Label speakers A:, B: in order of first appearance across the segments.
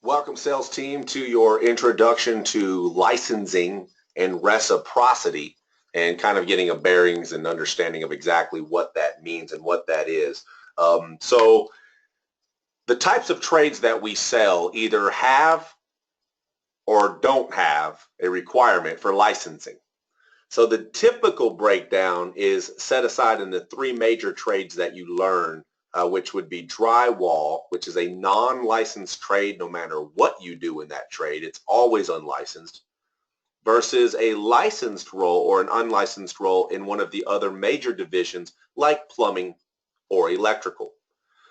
A: Welcome, sales team, to your introduction to licensing and reciprocity, and kind of getting a bearings and understanding of exactly what that means and what that is. So the types of trades that we sell either have or don't have a requirement for licensing. So the typical breakdown is set aside in the three major trades that you learn, which would be drywall, which is a non-licensed trade no matter what you do in that trade. It's always unlicensed, versus a licensed role or an unlicensed role in one of the other major divisions like plumbing or electrical.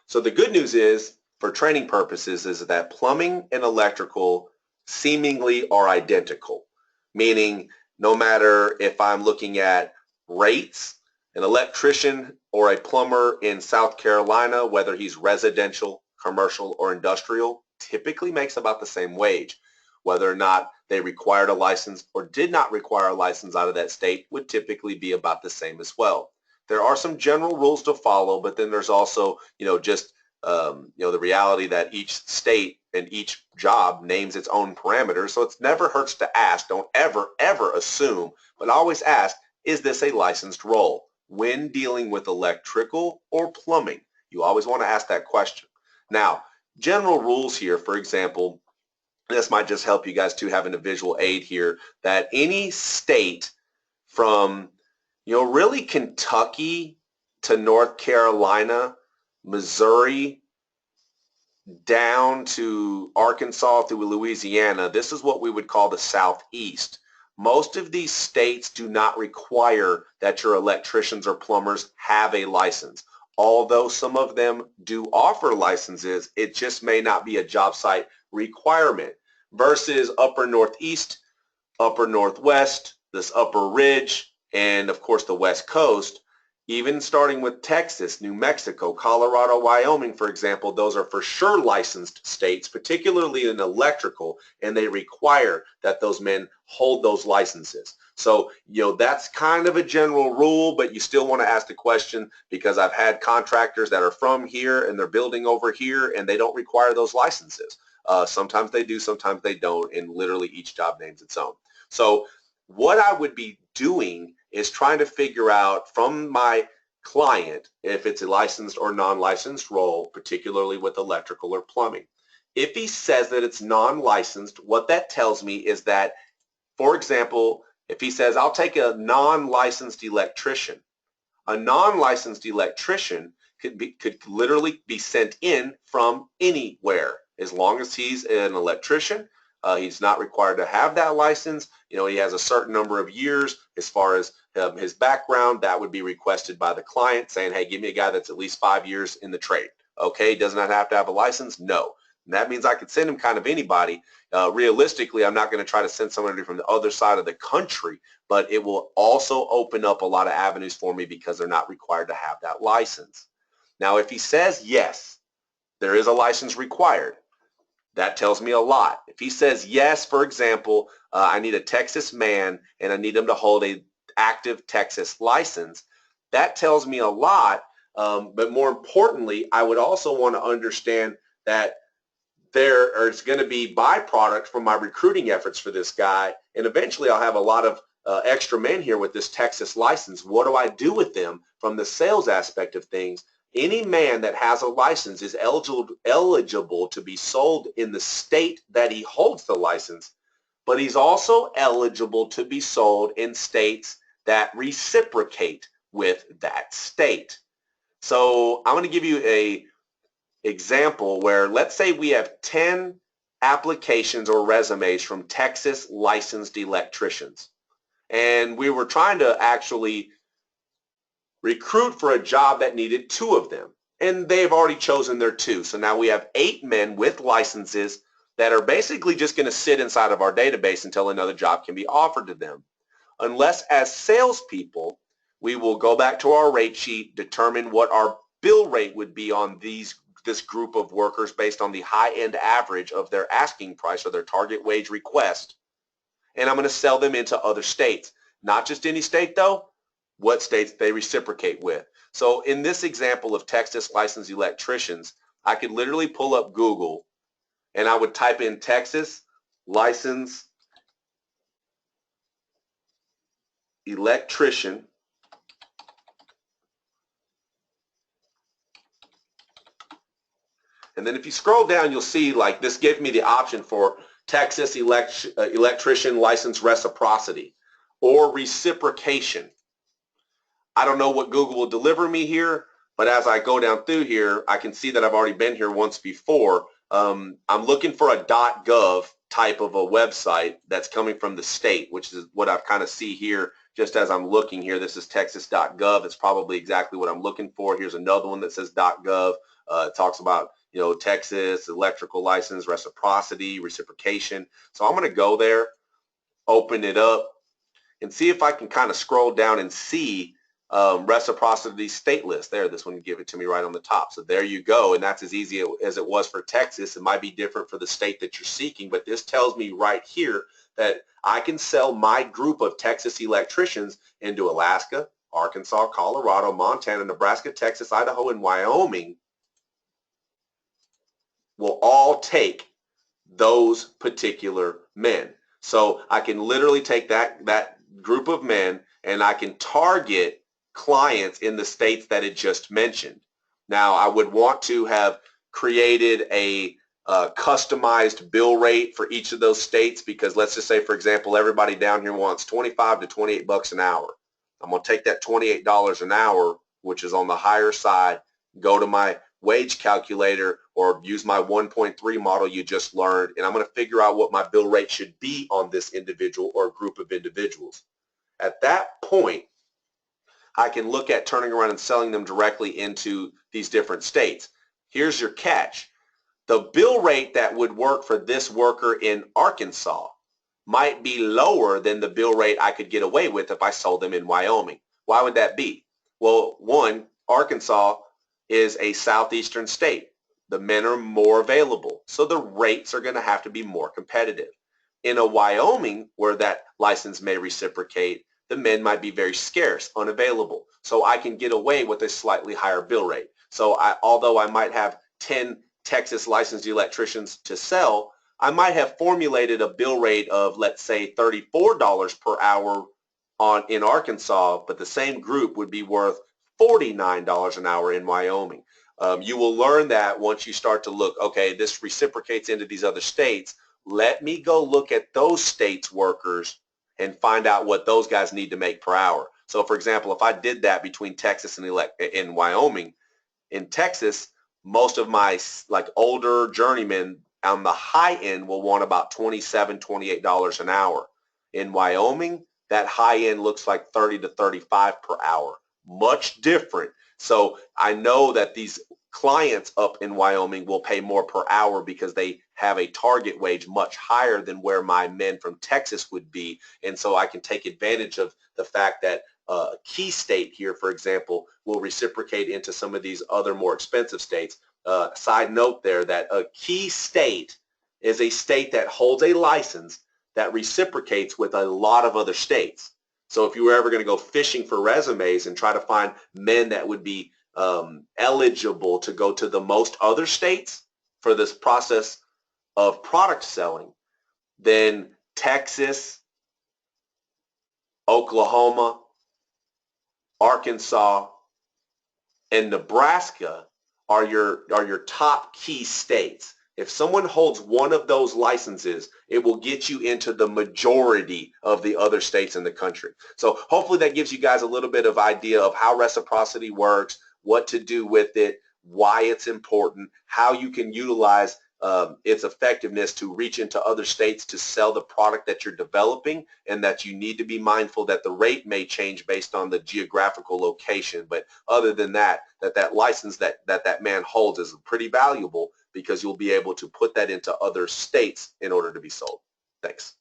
A: So the good news is, for training purposes, is that plumbing and electrical seemingly are identical, meaning no matter if I'm looking at rates, an electrician or a plumber in South Carolina, whether he's residential, commercial, or industrial, typically makes about the same wage. Whether or not they required a license or did not require a license out of that state would typically be about the same as well. There are some general rules to follow, but then there's also, just the reality that each state and each job names its own parameters. So it never hurts to ask. Don't ever assume, but always ask, is this a licensed role? When dealing with electrical or plumbing, you always want to ask that question. Now, general rules here, for example, this might just help you guys to having a visual aid here, that any state from, really Kentucky to North Carolina, Missouri, down to Arkansas through Louisiana, this is what we would call the Southeast. Most of these states do not require that your electricians or plumbers have a license. Although some of them do offer licenses, it just may not be a job site requirement. Versus upper Northeast, upper Northwest, this upper ridge, and of course the West Coast, even starting with Texas, New Mexico, Colorado, Wyoming, for example, those are for sure licensed states, particularly in electrical, and they require that those men hold those licenses. So, that's kind of a general rule, but you still want to ask the question, because I've had contractors that are from here and they're building over here and they don't require those licenses. Sometimes they do, sometimes they don't, and literally each job names its own. So what I would be doing is trying to figure out from my client if it's a licensed or non-licensed role, particularly with electrical or plumbing. If he says that it's non-licensed, what that tells me is that, for example, if he says, I'll take a non-licensed electrician, a non-licensed electrician could literally be sent in from anywhere. As long as he's an electrician, he's not required to have that license. He has a certain number of years as far as his background. That would be requested by the client, saying, hey, give me a guy that's at least 5 years in the trade. Okay, does not have to have a license? No. And that means I could send him kind of anybody. Realistically, I'm not going to try to send somebody from the other side of the country, but it will also open up a lot of avenues for me because they're not required to have that license. Now, if he says, yes, there is a license required, that tells me a lot. If he says, yes, for example, I need a Texas man and I need him to hold an active Texas license, that tells me a lot. But more importantly, I would also want to understand that there is going to be byproduct from my recruiting efforts for this guy, and eventually I'll have a lot of extra men here with this Texas license. What do I do with them from the sales aspect of things? Any man that has a license is eligible to be sold in the state that he holds the license, but he's also eligible to be sold in states that reciprocate with that state. So I'm going to give you a example where, let's say we have 10 applications or resumes from Texas licensed electricians, and we were trying to actually recruit for a job that needed 2 of them, and they've already chosen their 2. So now we have 8 men with licenses that are basically just going to sit inside of our database until another job can be offered to them. Unless, as salespeople, we will go back to our rate sheet, determine what our bill rate would be on this group of workers based on the high-end average of their asking price or their target wage request, and I'm going to sell them into other states. Not just any state, though, what states they reciprocate with. So in this example of Texas licensed electricians, I could literally pull up Google and I would type in Texas license electrician. And then if you scroll down, you'll see like this gave me the option for Texas electrician license reciprocity or reciprocation. I don't know what Google will deliver me here, but as I go down through here, I can see that I've already been here once before. I'm looking for a .gov type of a website that's coming from the state, which is what I kind of see here just as I'm looking here. This is texas.gov. It's probably exactly what I'm looking for. Here's another one that says .gov. It talks about, you know, Texas, electrical license, reciprocity, reciprocation. So I'm going to go there, open it up, and see if I can kind of scroll down and see reciprocity state list. There, this one give it to me right on the top. So there you go, and that's as easy as it was for Texas. It might be different for the state that you're seeking, but this tells me right here that I can sell my group of Texas electricians into Alaska, Arkansas, Colorado, Montana, Nebraska, Texas, Idaho, and Wyoming will all take those particular men. So I can literally take that group of men and I can target clients in the states that it just mentioned. Now I would want to have created a customized bill rate for each of those states, because let's just say, for example, everybody down here wants 25 to 28 bucks an hour. I'm going to take that $28 an hour, which is on the higher side, go to my wage calculator or use my 1.3 model you just learned, and I'm going to figure out what my bill rate should be on this individual or group of individuals. At that point, I can look at turning around and selling them directly into these different states. Here's your catch. The bill rate that would work for this worker in Arkansas might be lower than the bill rate I could get away with if I sold them in Wyoming. Why would that be? Well, one, Arkansas is a southeastern state. The men are more available, so the rates are going to have to be more competitive. In a Wyoming, where that license may reciprocate, the men might be very scarce, unavailable. So I can get away with a slightly higher bill rate. So although I might have 10 Texas licensed electricians to sell, I might have formulated a bill rate of, let's say, $34 per hour in Arkansas, but the same group would be worth $49 an hour in Wyoming. You will learn that once you start to look, okay, this reciprocates into these other states. Let me go look at those states' workers and find out what those guys need to make per hour. So, for example, if I did that between Texas and Wyoming, in Texas, most of my like older journeymen on the high end will want about $27, $28 an hour. In Wyoming, that high end looks like 30 to 35 per hour. Much different. So I know that these clients up in Wyoming will pay more per hour because they have a target wage much higher than where my men from Texas would be. And so I can take advantage of the fact that a key state here, for example, will reciprocate into some of these other more expensive states. Side note there that a key state is a state that holds a license that reciprocates with a lot of other states. So if you were ever going to go fishing for resumes and try to find men that would be eligible to go to the most other states for this process of product selling, then Texas, Oklahoma, Arkansas, and Nebraska are your top key states. If someone holds one of those licenses, it will get you into the majority of the other states in the country. So hopefully that gives you guys a little bit of idea of how reciprocity works, what to do with it, why it's important, how you can utilize its effectiveness to reach into other states to sell the product that you're developing, and that you need to be mindful that the rate may change based on the geographical location. But other than that, that license that man holds is pretty valuable, because you'll be able to put that into other states in order to be sold. Thanks.